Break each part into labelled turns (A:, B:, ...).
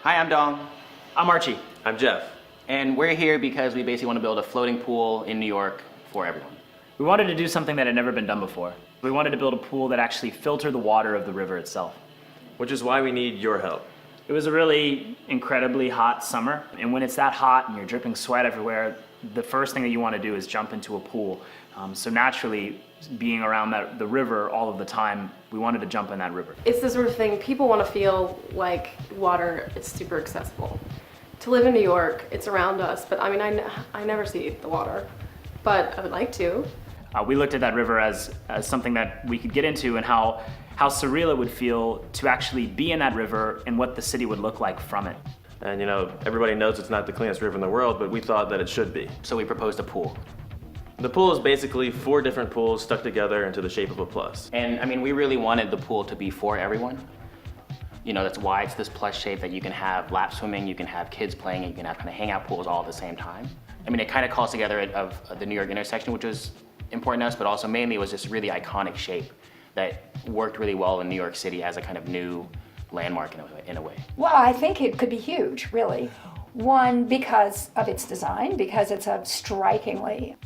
A: Hi, I'm Dong.
B: I'm Archie.
C: I'm Jeff.
A: And we're here because we basically want to build a floating pool in New York for everyone.
B: We wanted to do something that had never been done before. We wanted to build a pool that actually filtered the water of the river itself.
C: Which is why we need your help.
B: It was a really incredibly hot summer, and when it's that hot and you're dripping sweat everywhere, the first thing that you want to do is jump into a pool. So naturally, being around the river all of the time, we wanted to jump in that river.
D: It's the sort of thing, people want to feel like water is super accessible. To live in New York, it's around us, but I mean, I never see the water, but I would like to.
B: We looked at that river as something that we could get into, and how surreal it would feel to actually be in that river and what the city would look like from it.
C: And you know, everybody knows it's not the cleanest river in the world, but we thought that it should be.
A: So we proposed a pool.
C: The pool is basically 4 different pools stuck together into the shape of a plus.
A: And I mean, we really wanted the pool to be for everyone. You know, that's why it's this plus shape that you can have lap swimming, you can have kids playing, and you can have kind of hangout pools all at the same time. I mean, it kind of calls together of the New York intersection, which was important to us, but also mainly was this really iconic shape that worked really well in New York City as a kind of new landmark in a way.
E: Well, I think it could be huge, really. One, because of its design, because it's a strikingly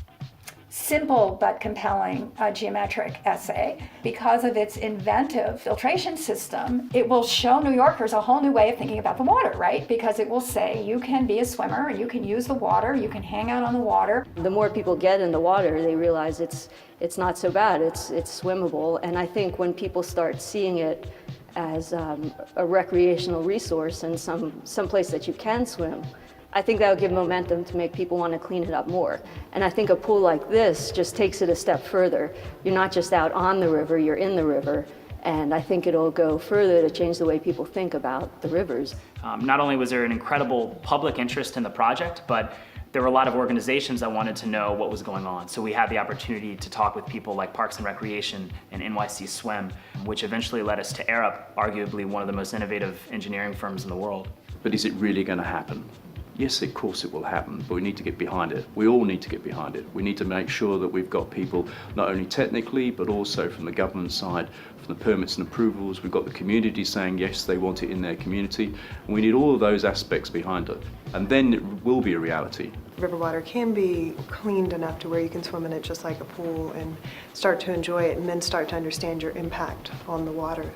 E: simple but compelling geometric essay. Because of its inventive filtration system, it will show New Yorkers a whole new way of thinking about the water, right? Because it will say you can be a swimmer and you can use the water, you can hang out on the water.
F: The more people get in the water, they realize it's not so bad, it's swimmable. And I think when people start seeing it as a recreational resource and some place that you can swim, I think that will give momentum to make people want to clean it up more. And I think a pool like this just takes it a step further. You're not just out on the river, you're in the river. And I think it'll go further to change the way people think about the rivers.
B: Not only was there an incredible public interest in the project, but there were a lot of organizations that wanted to know what was going on. So we had the opportunity to talk with people like Parks and Recreation and NYC Swim, which eventually led us to Arup, arguably one of the most innovative engineering firms in the world.
G: But is it really going to happen? Yes, of course it will happen, but we need to get behind it. We all need to get behind it. We need to make sure that we've got people, not only technically, but also from the government side, from the permits and approvals. We've got the community saying, yes, they want it in their community. And we need all of those aspects behind it. And then it will be a reality.
H: River water can be cleaned enough to where you can swim in it just like a pool and start to enjoy it and then start to understand your impact on the water.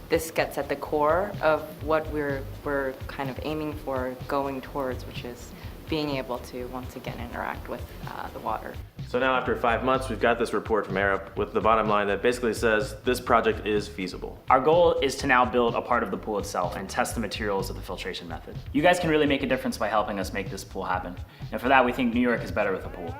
I: This gets at the core of what we're kind of aiming for, going towards, which is being able to once again interact with the water.
C: So now after 5 months, we've got this report from Arup with the bottom line that basically says this project is feasible.
B: Our goal is to now build a part of the pool itself and test the materials of the filtration method. You guys can really make a difference by helping us make this pool happen. And for that, we think New York is better with a pool.